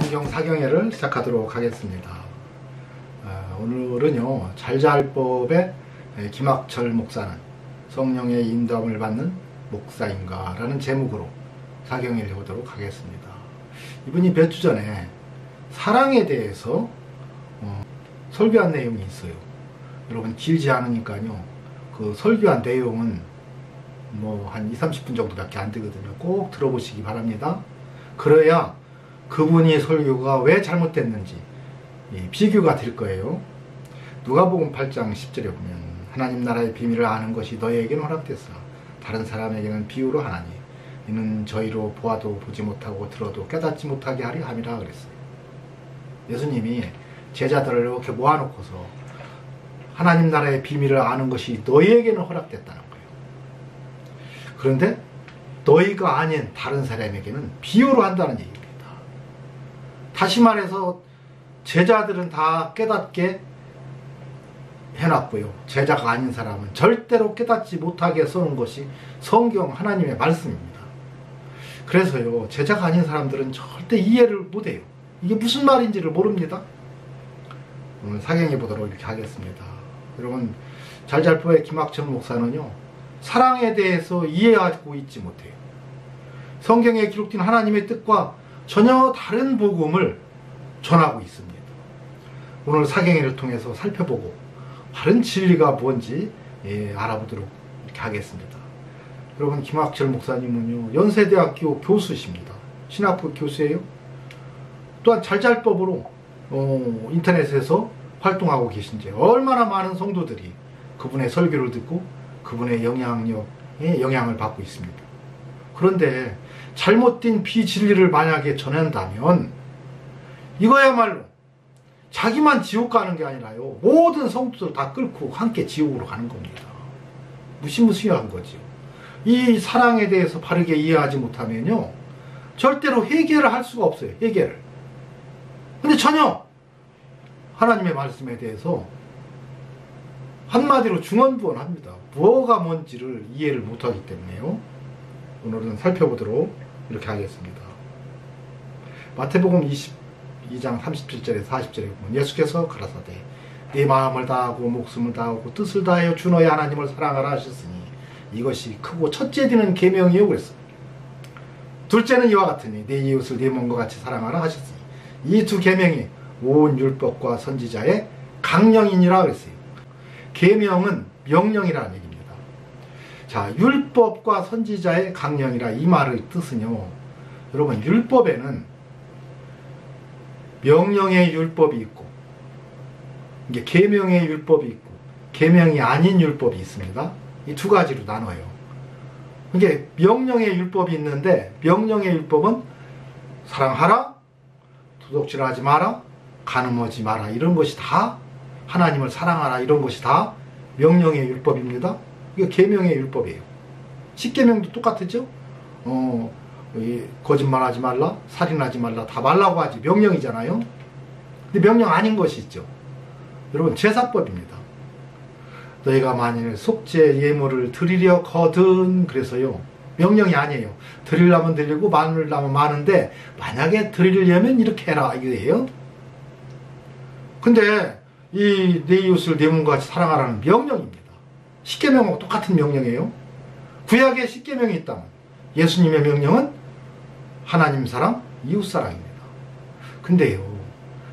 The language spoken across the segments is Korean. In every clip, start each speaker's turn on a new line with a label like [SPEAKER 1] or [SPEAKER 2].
[SPEAKER 1] 성경 사경회를 시작하도록 하겠습니다. 오늘은요, 잘잘법의 김학철 목사는 성령의 인도함을 받는 목사인가 라는 제목으로 사경회를 해보도록 하겠습니다. 이분이 몇 주 전에 사랑에 대해서 설교한 내용이 있어요. 여러분 길지 않으니까요, 그 설교한 내용은 뭐 한 20-30분 정도밖에 안 되거든요. 꼭 들어보시기 바랍니다. 그래야 그분이 설교가 왜 잘못됐는지 비교가 될 거예요. 누가복음 8장 10절에 보면 하나님 나라의 비밀을 아는 것이 너희에게는 허락됐으나 다른 사람에게는 비유로 하나니 이는 저희로 보아도 보지 못하고 들어도 깨닫지 못하게 하리 함이라 그랬어요. 예수님이 제자들을 이렇게 모아놓고서 하나님 나라의 비밀을 아는 것이 너희에게는 허락됐다는 거예요. 그런데 너희가 아닌 다른 사람에게는 비유로 한다는 얘기입니다. 다시 말해서 제자들은 다 깨닫게 해놨고요, 제자가 아닌 사람은 절대로 깨닫지 못하게 써놓은 것이 성경 하나님의 말씀입니다. 그래서요, 제자가 아닌 사람들은 절대 이해를 못해요. 이게 무슨 말인지를 모릅니다. 오늘 사경해 보도록 이렇게 하겠습니다. 여러분, 잘잘법의 김학철 목사는요, 사랑에 대해서 이해하고 있지 못해요. 성경에 기록된 하나님의 뜻과 전혀 다른 복음을 전하고 있습니다. 오늘 사경회를 통해서 살펴보고 바른 진리가 뭔지 알아보도록 이렇게 하겠습니다. 여러분, 김학철 목사님은요, 연세대학교 교수십니다. 신학부 교수예요. 또한 잘잘법으로 인터넷에서 활동하고 계신지 얼마나 많은 성도들이 그분의 설교를 듣고 그분의 영향력에 영향을 받고 있습니다. 그런데 잘못된 비진리를 만약에 전한다면 이거야말로 자기만 지옥 가는 게 아니라요, 모든 성도들 다 끌고 함께 지옥으로 가는 겁니다. 무시무시한 거죠. 이 사랑에 대해서 바르게 이해하지 못하면요, 절대로 해결을 할 수가 없어요. 해결을. 근데 전혀 하나님의 말씀에 대해서 한마디로 중언부언합니다. 뭐가 뭔지를 이해를 못하기 때문에요. 오늘은 살펴보도록 이렇게 하겠습니다. 마태복음 22장 37절에서 40절에 보면 예수께서 가라사대 네 마음을 다하고 목숨을 다하고 뜻을 다하여 주 너의 하나님을 사랑하라 하셨으니 이것이 크고 첫째 되는 계명이요 그랬어요. 둘째는 이와 같으니 네 이웃을 네 몸과 같이 사랑하라 하셨으니 이 두 계명이 온 율법과 선지자의 강령이니라 그랬어요. 계명은 명령이라는 얘기입니다. 자, 율법과 선지자의 강령이라 이 말의 뜻은요, 여러분, 율법에는 명령의 율법이 있고 이게 계명의 율법이 있고 계명이 아닌 율법이 있습니다. 이 두 가지로 나눠요. 이게 명령의 율법이 있는데, 명령의 율법은 사랑하라, 도둑질하지 마라, 간음하지 마라, 이런 것이 다, 하나님을 사랑하라, 이런 것이 다 명령의 율법입니다. 이게 계명의 율법이에요. 십계명도 똑같죠? 거짓말하지 말라, 살인하지 말라, 다 말라고 하지, 명령이잖아요. 근데 명령 아닌 것이 있죠. 여러분, 제사법입니다. 너희가 만일 속죄 예물을 드리려 거든, 그래서요, 명령이 아니에요. 드리려면 드리고 마누려면 마는데 만약에 드리려면 이렇게 해라, 이거예요. 근데 이 내 이웃을 내 몸과 같이 사랑하라는 명령입니다. 십계명하고 똑같은 명령이에요. 구약에 십계명이 있다면 예수님의 명령은 하나님 사랑, 이웃 사랑입니다. 근데요,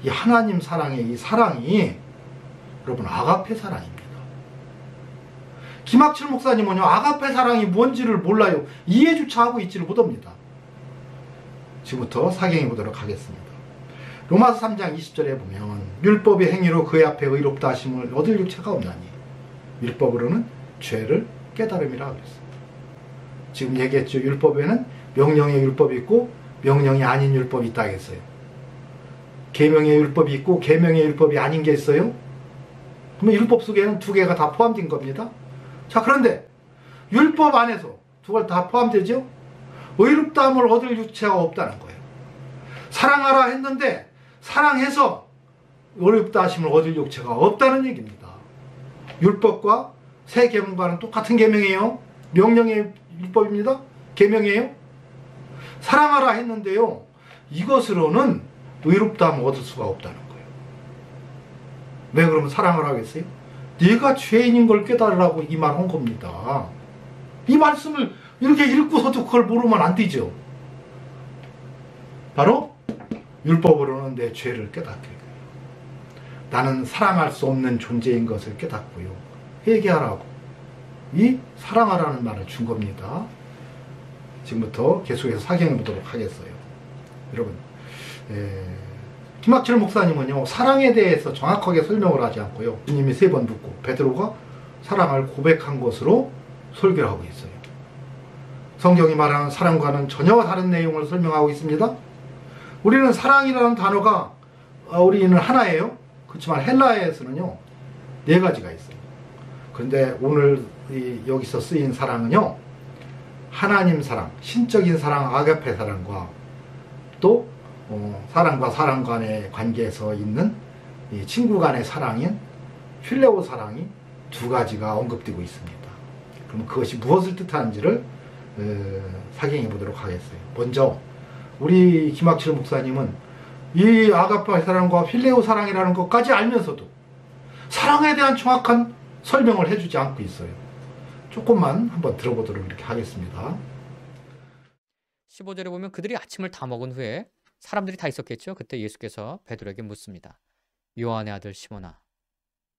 [SPEAKER 1] 이 하나님 사랑의 이 사랑이 여러분 아가페 사랑입니다. 김학철 목사님은요, 아가페 사랑이 뭔지를 몰라요. 이해조차 하고 있지를 못합니다. 지금부터 사경해 보도록 하겠습니다. 로마서 3장 20절에 보면 율법의 행위로 그의 앞에 의롭다 하심을 얻을 육체가 없나니 율법으로는 죄를 깨달음이라 그랬습니다. 지금 얘기했죠. 율법에는 명령의 율법이 있고 명령이 아닌 율법이 있다 했어요. 계명의 율법이 있고 계명의 율법이 아닌 게 있어요. 그러면 율법 속에는 두 개가 다 포함된 겁니다. 자, 그런데 율법 안에서 두 개 다 포함되죠. 의롭다함을 얻을 육체가 없다는 거예요. 사랑하라 했는데 사랑해서 의롭다 하심을 얻을 육체가 없다는 얘기입니다. 율법과 새 계명과는 똑같은 계명이에요. 명령의 율법입니다. 계명이에요. 사랑하라 했는데요, 이것으로는 의롭다함을 얻을 수가 없다는 거예요. 왜 그러면 사랑을 하겠어요? 네가 죄인인 걸 깨달으라고 이 말 한 겁니다. 이 말씀을 이렇게 읽고서도 그걸 모르면 안 되죠. 바로 율법으로는 내 죄를 깨닫게 해요. 나는 사랑할 수 없는 존재인 것을 깨닫고요. 회개하라고 이 사랑하라는 말을 준 겁니다. 지금부터 계속해서 사경해 보도록 하겠어요. 여러분, 김학철 목사님은요, 사랑에 대해서 정확하게 설명을 하지 않고요, 주님이 3번 묻고 베드로가 사랑을 고백한 것으로 설교를 하고 있어요. 성경이 말하는 사랑과는 전혀 다른 내용을 설명하고 있습니다. 우리는 사랑이라는 단어가 우리는 하나예요. 그렇지만 헬라어에서는요 4가지가 있어요. 그런데 오늘 여기서 쓰인 사랑은요, 하나님 사랑, 신적인 사랑, 아가페 사랑과 또 사랑과 사랑 간의 관계에서 있는 이 친구 간의 사랑인 필레오 사랑이 2가지가 언급되고 있습니다. 그럼 그것이 무엇을 뜻하는지를 사경해 보도록 하겠어요. 먼저 우리 김학철 목사님은 이 아가페 사랑과 필레오 사랑이라는 것까지 알면서도 사랑에 대한 정확한 설명을 해주지 않고 있어요. 조금만 한번 들어보도록 이렇게 하겠습니다.
[SPEAKER 2] 15절에 보면 그들이 아침을 다 먹은 후에 사람들이 다 있었겠죠. 그때 예수께서 베드로에게 묻습니다. 요한의 아들 시몬아,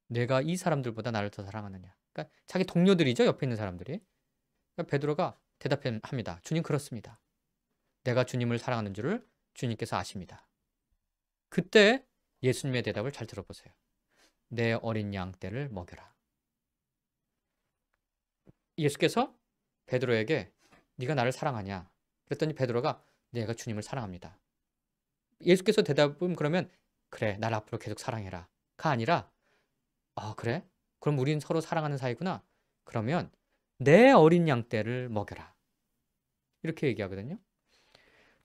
[SPEAKER 2] 내가 이 사람들보다 나를 더 사랑하느냐? 그러니까 자기 동료들이죠. 옆에 있는 사람들이. 그러니까 베드로가 대답합니다. 주님, 그렇습니다. 내가 주님을 사랑하는 줄을 주님께서 아십니다. 그때 예수님의 대답을 잘 들어보세요. 내 어린 양 떼를 먹여라. 예수께서 베드로에게 네가 나를 사랑하냐? 그랬더니 베드로가 내가 주님을 사랑합니다. 예수께서 대답은 그러면 그래, 날 앞으로 계속 사랑해라 가 아니라 그래? 그럼 우린 서로 사랑하는 사이구나. 그러면 내 어린 양 떼를 먹여라. 이렇게 얘기하거든요.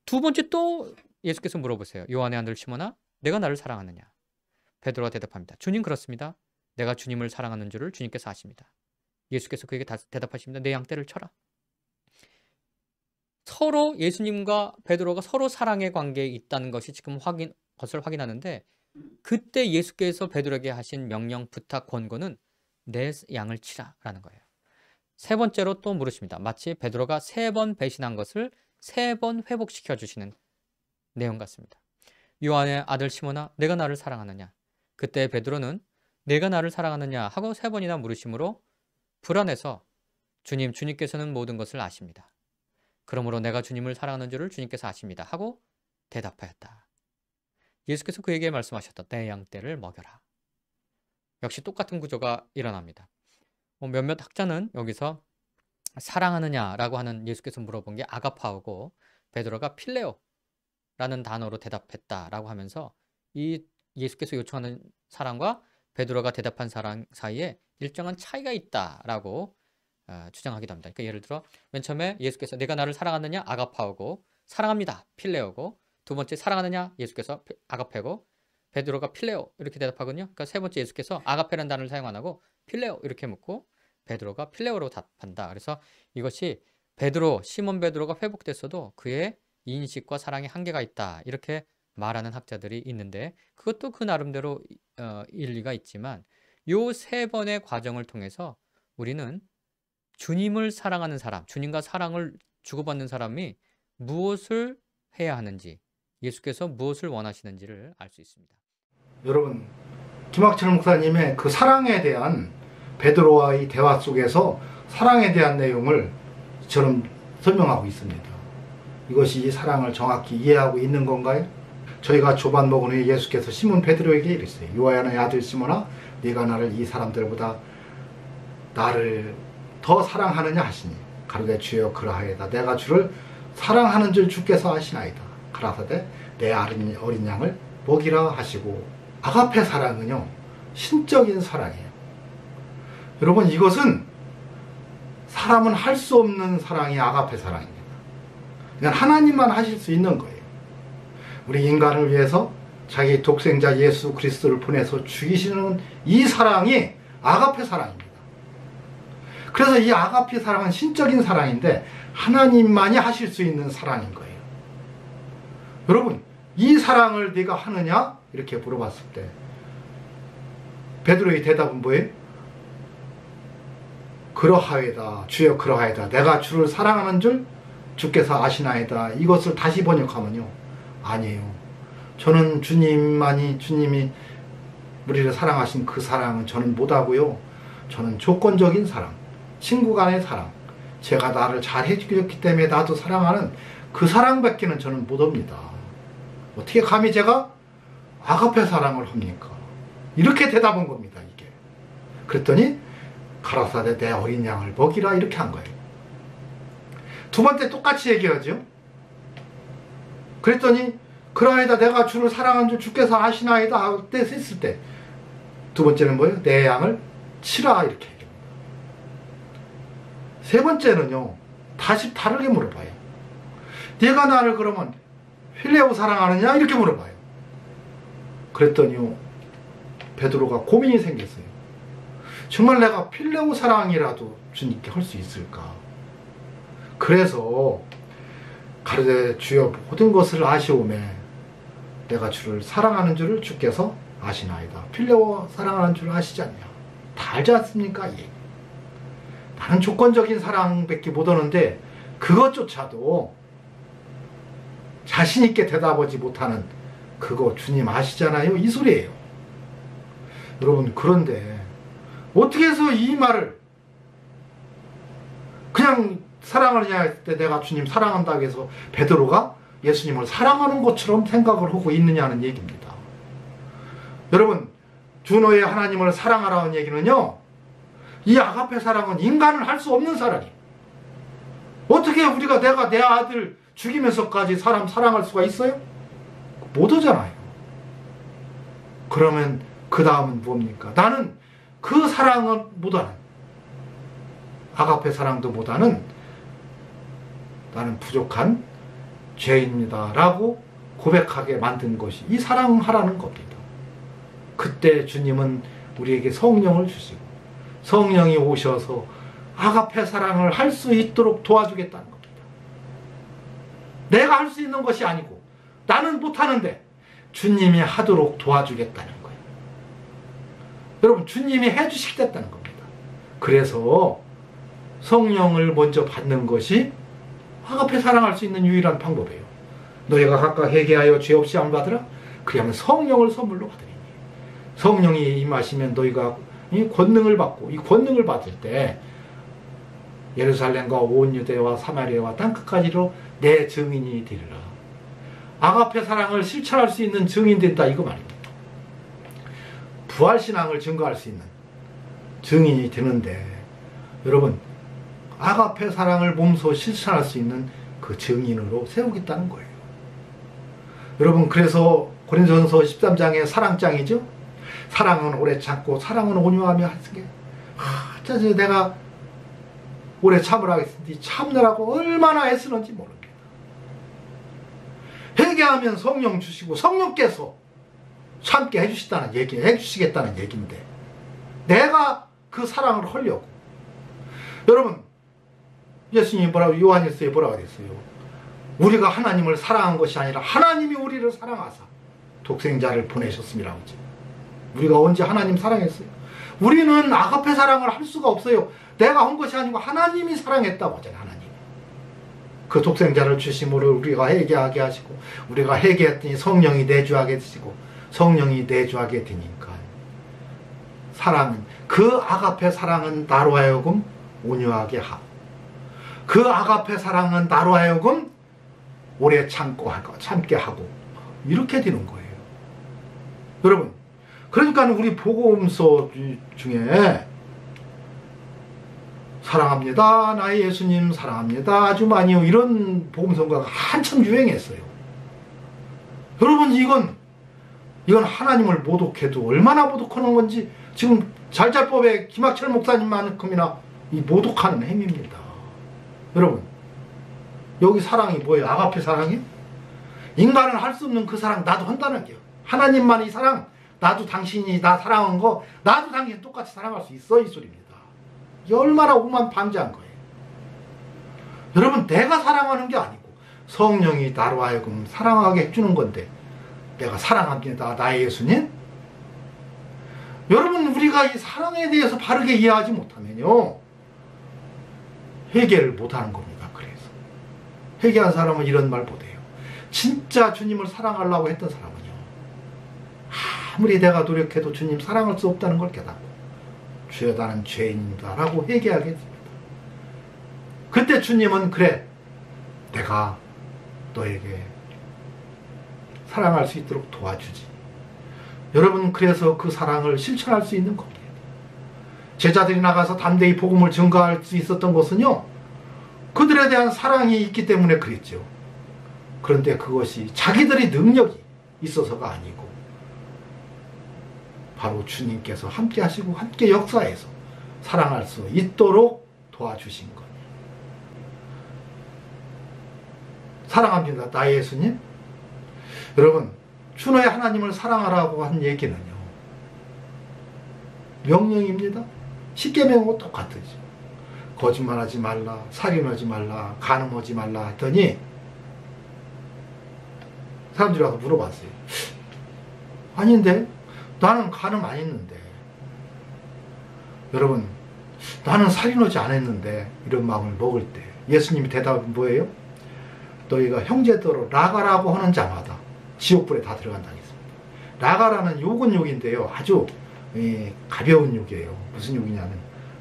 [SPEAKER 2] 2번째 또 예수께서 물어보세요. 요한의 아들 시몬아, 내가 나를 사랑하느냐? 베드로가 대답합니다. 주님, 그렇습니다. 내가 주님을 사랑하는 줄을 주님께서 아십니다. 예수께서 그에게 대답하십니다. 내 양떼를 쳐라. 서로 예수님과 베드로가 서로 사랑의 관계에 있다는 것이 지금 것을 확인하는데, 그때 예수께서 베드로에게 하신 명령, 부탁, 권고는 내 양을 치라라는 거예요. 3번째로 또 물으십니다. 마치 베드로가 3번 배신한 것을 3번 회복시켜 주시는 내용 같습니다. 요한의 아들 시몬아, 내가 나를 사랑하느냐? 그때 베드로는 내가 나를 사랑하느냐 하고 3번이나 물으심으로 불안해서 주님께서는 모든 것을 아십니다. 그러므로 내가 주님을 사랑하는 줄을 주님께서 아십니다 하고 대답하였다. 예수께서 그에게 말씀하셨다. 내 양떼를 먹여라. 역시 똑같은 구조가 일어납니다. 몇몇 학자는 여기서 사랑하느냐라고 하는 예수께서 물어본 게 아가파오고 베드로가 필레오라는 단어로 대답했다라고 하면서 이 예수께서 요청하는 사랑과 베드로가 대답한 사랑 사이에 일정한 차이가 있다라고 주장하기도 합니다. 그러니까 예를 들어 맨 처음에 예수께서 내가 나를 사랑하느냐? 아가파오고 사랑합니다. 필레오고 2번째 사랑하느냐? 예수께서 아가페고 베드로가 필레오 이렇게 대답하거든요. 그러니까 3번째 예수께서 아가페라는 단어를 사용 안 하고 필레오 이렇게 묻고 베드로가 필레오로 답한다. 그래서 이것이 시몬 베드로가 회복됐어도 그의 인식과 사랑에 한계가 있다. 이렇게 말하는 학자들이 있는데 그것도 그 나름대로 일리가 있지만 요 3번의 과정을 통해서 우리는 주님을 사랑하는 사람, 주님과 사랑을 주고받는 사람이 무엇을 해야 하는지, 예수께서 무엇을 원하시는지를 알 수 있습니다.
[SPEAKER 1] 여러분, 김학철 목사님의 그 사랑에 대한 베드로와의 대화 속에서 사랑에 대한 내용을 이처럼 설명하고 있습니다. 이것이 이 사랑을 정확히 이해하고 있는 건가요? 저희가 조반 먹은 후에 예수께서 시몬 베드로에게 이르시되 요한의 아들 시몬아, 네가 나를 이 사람들보다 나를 더 사랑하느냐 하시니 가로되 주여 그러하이다. 내가 주를 사랑하는 줄 주께서 아시나이다. 가라사대 내 어린 양을 먹이라 하시고, 아가페 사랑은요 신적인 사랑이에요. 여러분, 이것은 사람은 할 수 없는 사랑이 아가페 사랑입니다. 그냥 하나님만 하실 수 있는 거예요. 우리 인간을 위해서 자기 독생자 예수 그리스도를 보내서 죽이시는 이 사랑이 아가페 사랑입니다. 그래서 이 아가페 사랑은 신적인 사랑인데 하나님만이 하실 수 있는 사랑인 거예요. 여러분, 이 사랑을 네가 하느냐? 이렇게 물어봤을 때 베드로의 대답은 뭐예요? 그러하이다. 주여 그러하이다. 내가 주를 사랑하는 줄 주께서 아시나이다. 이것을 다시 번역하면요, 아니에요. 저는 주님이 우리를 사랑하신 그 사랑은 저는 못하고요. 저는 조건적인 사랑, 친구 간의 사랑, 제가 나를 잘 해주기 때문에 나도 사랑하는 그 사랑밖에는 저는 못합니다. 어떻게 감히 제가 아가페 사랑을 합니까? 이렇게 대답한 겁니다, 이게. 그랬더니 가라사대 내 어린 양을 먹이라, 이렇게 한 거예요. 두 번째 똑같이 얘기하죠. 그랬더니 그러하이다. 내가 주를 사랑하는 줄 주께서 아시나이다 할 때 했을 때 두 번째는 뭐예요? 내 양을 치라, 이렇게 얘기합니다. 세 번째는요, 다시 다르게 물어봐요. 네가 나를 그러면 필레오 사랑하느냐? 이렇게 물어봐요. 그랬더니요, 베드로가 고민이 생겼어요. 정말 내가 필레오 사랑이라도 주님께 할 수 있을까? 그래서 가르되 주여 모든 것을 아시오매 내가 주를 사랑하는 줄을 주께서 아시나이다. 필레오 사랑하는 줄 아시지 않냐? 다 알지 않습니까? 예. 나는 조건적인 사랑밖에 못하는데 그것조차도 자신있게 대답하지 못하는 그거 주님 아시잖아요? 이 소리예요. 여러분, 그런데 어떻게 해서 이 말을 그냥 사랑하느냐 할 때 내가 주님 사랑한다고 해서 베드로가 예수님을 사랑하는 것처럼 생각을 하고 있느냐는 얘기입니다. 여러분, 주 너의 하나님을 사랑하라는 얘기는요, 이 아가페 사랑은 인간은 할 수 없는 사랑이에요. 어떻게 우리가 내가 내 아들 죽이면서까지 사람 사랑할 수가 있어요? 못하잖아요. 그러면 그 다음은 뭡니까? 나는 그 사랑을 못하는, 아가페 사랑도 못하는 나는 부족한 죄인입니다 라고 고백하게 만든 것이 이 사랑하라는 겁니다. 그때 주님은 우리에게 성령을 주시고 성령이 오셔서 아가페 사랑을 할 수 있도록 도와주겠다는 겁니다. 내가 할 수 있는 것이 아니고 나는 못하는데 주님이 하도록 도와주겠다는 거예요. 여러분, 주님이 해주시겠다는 겁니다. 그래서 성령을 먼저 받는 것이 아가페 사랑할 수 있는 유일한 방법이에요. 너희가 각각 회개하여 죄 없이 안 받으라. 그리하면 성령을 선물로 받으리니. 성령이 임하시면 너희가 이 권능을 받고, 이 권능을 받을 때 예루살렘과 온 유대와 사마리아와 땅끝까지로 내 증인이 되리라. 아가페 사랑을 실천할 수 있는 증인 된다, 이거 말입니다. 부활신앙을 증거할 수 있는 증인이 되는데, 여러분, 아가페 사랑을 몸소 실천할 수 있는 그 증인으로 세우겠다는 거예요. 여러분, 그래서 고린도전서 13장의 사랑장이죠. 사랑은 오래 참고 사랑은 온유하며 하시게. 진짜 내가 오래 참으라 했으니 참느라고 얼마나 애쓰는지 모릅니다. 회개하면 성령 주시고 성령께서 참게 해주시겠다는 얘기인데 내가 그 사랑을 하려고. 여러분, 예수님이 요한일서에 뭐라고 그랬어요? 우리가 하나님을 사랑한 것이 아니라 하나님이 우리를 사랑하사 독생자를 보내셨음이라고 하죠. 우리가 언제 하나님 사랑했어요? 우리는 아가페 사랑을 할 수가 없어요. 내가 한 것이 아니고 하나님이 사랑했다고 하잖아요. 하나님. 그 독생자를 주심으로 우리가 회개하게 하시고, 우리가 회개했더니 성령이 내주하게 되시고, 성령이 내주하게 되니까 사랑은, 그 아가페 사랑은 나로 하여금 온유하게 하고, 그 아가페 사랑은 나로 하여금 오래 참게 하고, 이렇게 되는 거예요. 여러분, 그러니까 우리 복음서 중에 사랑합니다, 나의 예수님 사랑합니다, 아주 많이요, 이런 복음성가가 한참 유행했어요. 여러분, 이건 하나님을 모독해도 얼마나 모독하는 건지 지금 잘잘법의 김학철 목사님만큼이나 이 모독하는 행위입니다. 여러분, 여기 사랑이 뭐예요? 아가페 사랑이? 인간은 할 수 없는 그 사랑 나도 한다는 게요. 하나님만 이 사랑, 나도 당신이 나 사랑한 거 나도 당신 똑같이 사랑할 수 있어, 이 소리입니다. 이게 얼마나 오만 방자한 거예요. 여러분, 내가 사랑하는 게 아니고 성령이 나로 하여금 사랑하게 해주는 건데 내가 사랑합니다. 나의 예수님. 여러분, 우리가 이 사랑에 대해서 바르게 이해하지 못하면요, 회개를 못하는 겁니다. 그래서 회개한 사람은 이런 말 못해요. 진짜 주님을 사랑하려고 했던 사람은요, 아무리 내가 노력해도 주님 사랑할 수 없다는 걸 깨닫고 주여 나는 죄인이다 라고 회개하게 됩니다. 그때 주님은 그래, 내가 너에게 사랑할 수 있도록 도와주지. 여러분, 그래서 그 사랑을 실천할 수 있는 겁니다. 제자들이 나가서 담대히 복음을 증거할 수 있었던 것은요, 그들에 대한 사랑이 있기 때문에 그랬죠. 그런데 그것이 자기들의 능력이 있어서가 아니고 바로 주님께서 함께 하시고 함께 역사해서 사랑할 수 있도록 도와주신 것. 사랑합니다. 나의 예수님. 여러분, 주너의 하나님을 사랑하라고 한 얘기는요, 명령입니다. 십계명하고 똑같으죠. 거짓말하지 말라, 살인하지 말라, 간음하지 말라 했더니 사람들이 와서 물어봤어요. 아닌데? 나는 간음 안 했는데. 여러분, 나는 살인하지 않았는데. 이런 마음을 먹을 때 예수님이 대답은 뭐예요? 너희가 형제더러 라가라고 하는 자마다 지옥불에 다 들어간다고 했습니다. 라가라는 욕은 욕인데요, 아주 가벼운 욕이에요. 무슨 욕이냐면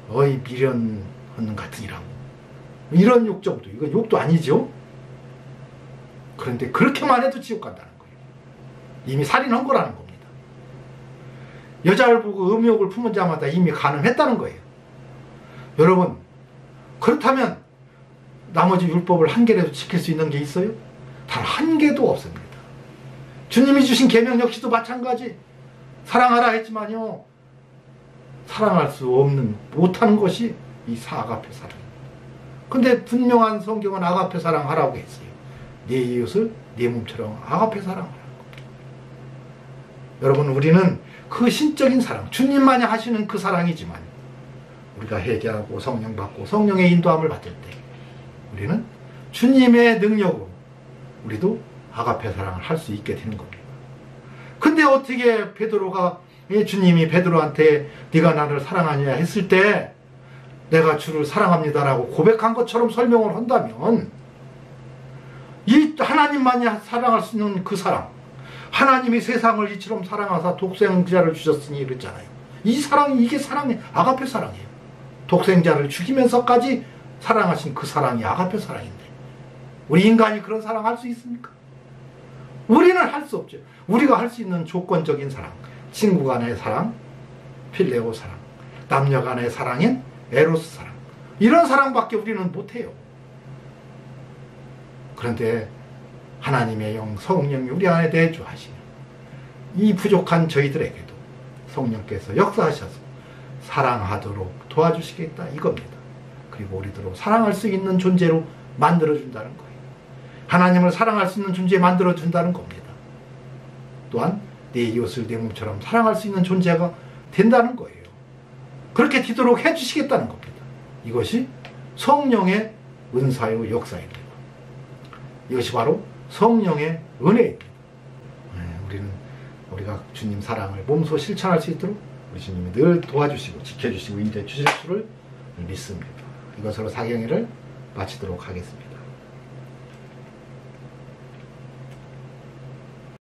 [SPEAKER 1] 어이 미련하는 같으니라고, 이런 욕 정도. 이건 욕도 아니죠. 그런데 그렇게만 해도 지옥 간다는 거예요. 이미 살인한 거라는 겁니다. 여자를 보고 음욕을 품은 자마다 이미 간음했다는 거예요. 여러분, 그렇다면 나머지 율법을 한 개라도 지킬 수 있는 게 있어요? 단 한 개도 없습니다. 주님이 주신 계명 역시도 마찬가지. 사랑하라 했지만요, 사랑할 수 없는, 못하는 것이 이 아가페 사랑입니다. 근데 분명한 성경은 아가페 사랑하라고 했어요. 네 이웃을 네 몸처럼 아가페 사랑하라는 겁니다. 여러분, 우리는 그 신적인 사랑, 주님만이 하시는 그 사랑이지만 우리가 회개하고 성령 받고 성령의 인도함을 받을 때 우리는 주님의 능력으로 우리도 아가페 사랑을 할 수 있게 되는 겁니다. 근데 어떻게 베드로가, 주님이 베드로한테 네가 나를 사랑하냐 했을 때 내가 주를 사랑합니다라고 고백한 것처럼 설명을 한다면, 이 하나님만이 사랑할 수 있는 그 사랑, 하나님이 세상을 이처럼 사랑하사 독생자를 주셨으니 그랬잖아요. 이 사랑이, 이게 사랑이 아가페 사랑이에요. 독생자를 죽이면서까지 사랑하신 그 사랑이 아가페 사랑인데 우리 인간이 그런 사랑 할 수 있습니까? 우리는 할 수 없죠. 우리가 할 수 있는 조건적인 사랑, 친구 간의 사랑, 필레오 사랑, 남녀 간의 사랑인 에로스 사랑, 이런 사랑밖에 우리는 못해요. 그런데 하나님의 영 성령이 우리 안에 내주하시면 이 부족한 저희들에게도 성령께서 역사하셔서 사랑하도록 도와주시겠다 이겁니다. 그리고 우리들로 사랑할 수 있는 존재로 만들어준다는 거예요. 하나님을 사랑할 수 있는 존재에 만들어준다는 겁니다. 또한 내 이웃을 내 몸처럼 사랑할 수 있는 존재가 된다는 거예요. 그렇게 되도록 해주시겠다는 겁니다. 이것이 성령의 은사요 역사입니다. 이것이 바로 성령의 은혜입니다. 우리가 주님 사랑을 몸소 실천할 수 있도록 우리 주님이 늘 도와주시고 지켜주시고 인도해 주실 줄을 믿습니다. 이것으로 사경회를 마치도록 하겠습니다.